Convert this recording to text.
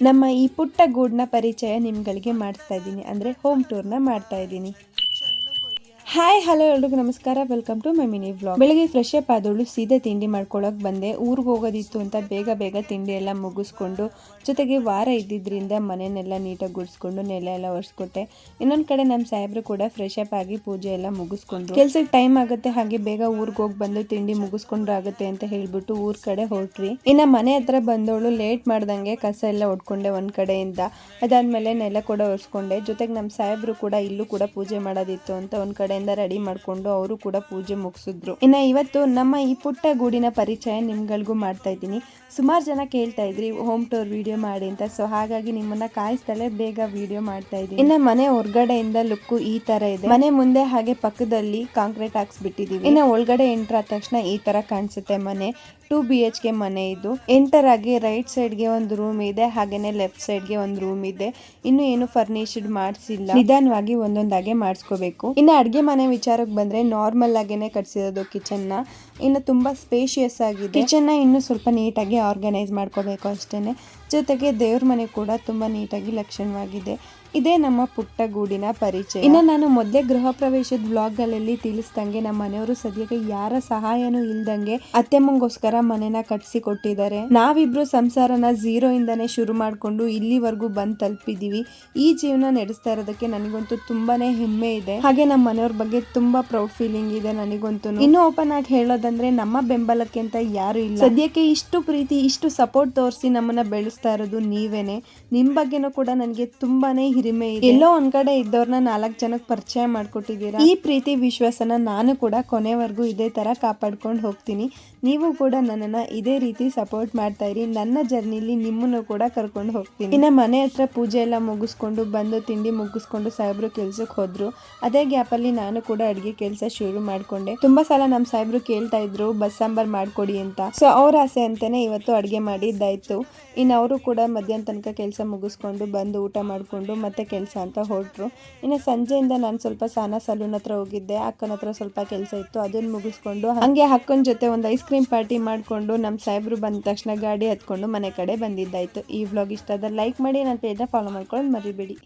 ನಮ್ಮ ಈ ಪುಟ್ಟ ಗೂಡ್ನ ಪರಿಚಯ ನಿಮ್ಗಳಿಗೆ ಮಾಡಿಸ್ತಾ ಇದ್ದೀನಿ, ಅಂದರೆ ಹೋಮ್ ಟೂರ್ನ ಮಾಡ್ತಾ ಇದ್ದೀನಿ. ಹಾಯ್ ಹಲೋ ಎಲ್ರಿಗೂ ನಮಸ್ಕಾರ, welcome to my mini vlog. ಬೆಳಗ್ಗೆ ಫ್ರೆಶ್ ಅಪ್ ಆದವಳು ಸೀದಾ ತಿಂಡಿ ಮಾಡ್ಕೊಳಕ್ಕೆ ಬಂದೆ. ಊರಿಗೆ ಹೋಗೋದಿತ್ತು ಅಂತ ಬೇಗ ತಿಂಡಿ ಎಲ್ಲ ಮುಗಿಸ್ಕೊಂಡು, ಜೊತೆಗೆ ವಾರ ಇದ್ದಿದ್ದರಿಂದ ಮನೆಯನ್ನೆಲ್ಲ ನೀಟಾಗಿ ಗುಡಿಸ್ಕೊಂಡು ನೆಲ ಎಲ್ಲ ಒರೆಸ್ಕೊಟ್ಟೆ. ಇನ್ನೊಂದು ಕಡೆ ನಮ್ಮ ಸಾಹೇಬ್ರು ಕೂಡ ಫ್ರೆಶ್ ಅಪ್ ಆಗಿ ಪೂಜೆ ಎಲ್ಲ ಮುಗಿಸ್ಕೊಂಡು, ಕೆಲ್ಸಕ್ಕೆ ಟೈಮ್ ಆಗುತ್ತೆ, ಹಾಗೆ ಬೇಗ ಊರಿಗೆ ಹೋಗಿ ಬಂದು ತಿಂಡಿ ಮುಗಿಸ್ಕೊಂಡ್ರು ಆಗುತ್ತೆ ಅಂತ ಹೇಳ್ಬಿಟ್ಟು ಊರ್ ಕಡೆ ಹೊರಟ್ರಿ. ಇನ್ನು ಮನೆ ಹತ್ರ ಬಂದವಳು ಲೇಟ್ ಮಾಡ್ದಂಗೆ ಕಸ ಎಲ್ಲ ಹೊಡ್ಕೊಂಡೆ ಒಂದ್ ಕಡೆಯಿಂದ. ಅದಾದ್ಮೇಲೆ ನೆಲ ಕೂಡ ಒರೆಸ್ಕೊಂಡೆ. ಜೊತೆಗೆ ನಮ್ಮ ಸಾಹೇಬ್ರು ಕೂಡ ಇಲ್ಲೂ ಕೂಡ ಪೂಜೆ ಮಾಡೋದಿತ್ತು ಅಂತ ಒಂದ್ ಕಡೆ ರೆಡಿ ಮಾಡ್ಕೊಂಡು ಅವರು ಕೂಡ ಪೂಜೆ ಮುಗಿಸಿದ್ರು. ಇನ್ನ ಇವತ್ತು ನಮ್ಮ ಈ ಪುಟ್ಟ ಗೂಡಿನ ಪರಿಚಯ ನಿಮ್ಗಳಿಗೂ ಮಾಡ್ತಾ ಇದ್ದೀನಿ. ಸುಮಾರು ಜನ ಕೇಳ್ತಾ ಇದ್ರಿ ಹೋಮ್ ಟೂರ್ ವಿಡಿಯೋ ಮಾಡಿ ಅಂತ, ಸೊ ಹಾಗಾಗಿ ನಿಮ್ಮನ್ನ ಕಾಯಿಸ್ತಲೇ ಬೇಗ ವಿಡಿಯೋ ಮಾಡ್ತಾ ಇದ್ದೀನಿ. ಇನ್ನ ಮನೆ ಹೊರಗಡೆಯಿಂದ ಲುಕ್ ಈ ತರ ಇದೆ. ಮನೆ ಮುಂದೆ ಹಾಗೆ ಪಕ್ಕದಲ್ಲಿ ಕಾಂಕ್ರೀಟ್ ಹಾಕ್ಸ್ಬಿಟ್ಟಿದೀವಿ. ಇನ್ನ ಒಳಗಡೆ ಎಂಟರ್ ಆದ ತಕ್ಷಣ ಈ ತರ ಕಾಣಿಸುತ್ತೆ ಮನೆ. 2 BHK ಮನೆ ಇದು. ಎಂಟರ್ ಆಗಿ ರೈಟ್ ಸೈಡ್ಗೆ ಒಂದು ರೂಮ್ ಇದೆ, ಹಾಗೇನೆ ಲೆಫ್ಟ್ ಸೈಡ್ಗೆ ಒಂದು ರೂಮ್ ಇದೆ. ಇನ್ನು ಏನು ಫರ್ನಿಶ್ಡ್ ಮಾಡಿಸಿಲ್ಲ, ನಿಧಾನವಾಗಿ ಒಂದೊಂದಾಗೆ ಮಾಡಿಸ್ಕೋಬೇಕು. ಇನ್ನು ಅಡ್ಗೆ ಮನೆ ವಿಚಾರಕ್ಕೆ ಬಂದ್ರೆ ನಾರ್ಮಲ್ ಆಗೇನೆ ಕಟ್ಸಿರೋದು ಕಿಚನ್ ನ. ಇನ್ನು ತುಂಬಾ ಸ್ಪೇಷಿಯಸ್ ಆಗಿದೆ. ಕಿಚನ್ ನ ಇನ್ನು ಸ್ವಲ್ಪ ನೀಟಾಗಿ ಆರ್ಗನೈಸ್ ಮಾಡ್ಕೋಬೇಕು ಅಷ್ಟೇನೆ. ಜೊತೆಗೆ ದೇವ್ರ ಮನೆ ಕೂಡ ತುಂಬಾ ನೀಟಾಗಿ ಲಕ್ಷಣವಾಗಿದೆ. ಇದೇ ನಮ್ಮ ಪುಟ್ಟ ಗೂಡಿನ ಪರಿಚಯ. ಇನ್ನು ನಾನು ಮೊದಲೇ ಗೃಹ ಪ್ರವೇಶದ ವ್ಲಾಗ್ಗಳಲ್ಲಿ ತಿಳಿಸ್ದಂಗೆ ನಮ್ಮ ಮನೆಯವರು ಸದ್ಯಕ್ಕೆ ಯಾರ ಸಹಾಯನೂ ಇಲ್ದಂಗೆ ಅತ್ತೆಮ್ಮಂಗೋಸ್ಕರ ಮನೆನ ಕಟ್ಸಿ ಕೊಟ್ಟಿದ್ದಾರೆ. ನಾವಿಬ್ರು ಸಂಸಾರನ 0 ಇಂದಾನೆ ಶುರು ಮಾಡ್ಕೊಂಡು ಇಲ್ಲಿವರೆಗೂ ಬಂದ್ ತಲುಪಿದೀವಿ. ಈ ಜೀವನ ನಡೆಸ್ತಾ ಇರೋದಕ್ಕೆ ನನಗಂತೂ ತುಂಬಾನೇ ಹೆಮ್ಮೆ ಇದೆ. ಹಾಗೆ ನಮ್ಮ ಮನೆಯವ್ರ ಬಗ್ಗೆ ತುಂಬಾ ಪ್ರೌಡ್ ಫೀಲಿಂಗ್ ಇದೆ ನನಗಂತೂ. ಇನ್ನು ಓಪನ್ ಆಗಿ ಹೇಳೋದಂದ್ರೆ ನಮ್ಮ ಬೆಂಬಲಕ್ಕೆ ಅಂತ ಯಾರು ಇಲ್ಲ. ಸದ್ಯಕ್ಕೆ ಇಷ್ಟು ಪ್ರೀತಿ, ಇಷ್ಟು ಸಪೋರ್ಟ್ ತೋರಿಸಿ ನಮ್ಮನ್ನ ಬೆಳೆಸ್ತಾ ಇರೋದು ನೀವೇನೆ. ನಿಮ್ ಬಗ್ಗೆನೂ ಕೂಡ ನನಗೆ ತುಂಬಾನೇ ಹಿರಿಮೆ ಇದೆ. ಎಲ್ಲೋ ಒಂದ್ ಕಡೆ ಇದ್ದವ್ರನ್ನ 4 ಜನಕ್ಕೆ ಪರಿಚಯ ಮಾಡ್ಕೊಟ್ಟಿದ್ದೀರಾ. ಈ ಪ್ರೀತಿ ವಿಶ್ವಾಸನ ನಾನು ಕೂಡ ಕೊನೆವರೆಗೂ ಇದೇ ತರ ಕಾಪಾಡ್ಕೊಂಡು ಹೋಗ್ತೀನಿ. ನೀವು ಕೂಡ ನನ್ನನ್ನ ಇದೇ ರೀತಿ ಸಪೋರ್ಟ್ ಮಾಡ್ತಾ ಇರಿ. ನನ್ನ ಜರ್ನಿಲಿ ನಿಮ್ಮನ್ನು ಕೂಡ ಕರ್ಕೊಂಡು ಹೋಗ್ತೀನಿ. ಇನ್ನ ಮನೆ ಹತ್ರ ಪೂಜೆ ಎಲ್ಲ ಮುಗಿಸ್ಕೊಂಡು ಬಂದು ತಿಂಡಿ ಮುಗಿಸ್ಕೊಂಡು ಸಾಹೇಬ್ರು ಕೆಲ್ಸಕ್ಕೆ ಹೋದ್ರು. ಅದೇ ಗ್ಯಾಪ್ ಅಲ್ಲಿ ನಾನು ಕೂಡ ಅಡ್ಗೆ ಕೆಲಸ ಶುರು ಮಾಡ್ಕೊಂಡೆ. ತುಂಬಾ ಸಲ ನಮ್ಮ ಸಾಹೇಬ್ರು ಕೇಳ್ತಾ ಇದ್ರು ಬಸ್ ಸಾಂಬಾರ್ ಮಾಡ್ಕೊಡಿ ಅಂತ. ಸೊ ಅವ್ರ ಆಸೆ ಅಂತಾನೆ ಇವತ್ತು ಅಡ್ಗೆ ಮಾಡಿದ್ದಾಯ್ತು. ಇನ್ನು ಅವರು ಕೂಡ ಮಧ್ಯಾಹ್ನ ತನಕ ಕೆಲಸ ಮುಗಿಸ್ಕೊಂಡು ಬಂದು ಊಟ ಮಾಡ್ಕೊಂಡು ಮತ್ತೆ ಕೆಲಸ ಅಂತ ಹೊರಟ್ರು. ಇನ್ನು ಸಂಜೆಯಿಂದ ನಾನು ಸ್ವಲ್ಪ ಸಲೂನ್ ಹತ್ರ ಹೋಗಿದ್ದೆ. ಅಕ್ಕನ ಹತ್ರ ಸ್ವಲ್ಪ ಕೆಲಸ ಇತ್ತು, ಅದನ್ನ ಮುಗಿಸ್ಕೊಂಡು ಹಂಗೆ ಅಕ್ಕನ ಜೊತೆ ಒಂದು ಐಸ್ ಕ್ರೀಮ್ ಪಾರ್ಟಿ ಮಾಡ್ಕೊಂಡು ನಮ್ಮ ಸಾಹೇಬ್ರು ಬಂದ ತಕ್ಷಣ ಗಾಡಿ ಹತ್ಕೊಂಡು ಮನೆ ಕಡೆ ಬಂದಿದ್ದಾಯ್ತು. ಈ ವ್ಲಾಗ್ ಇಷ್ಟ ಆದ್ರೆ ಲೈಕ್ ಮಾಡಿ, ನನ್ನ ಪೇಜ್ನ ಫಾಲೋ ಮಾಡ್ಕೊಳ್ಳೋದು ಮರಿಬೇಡಿ.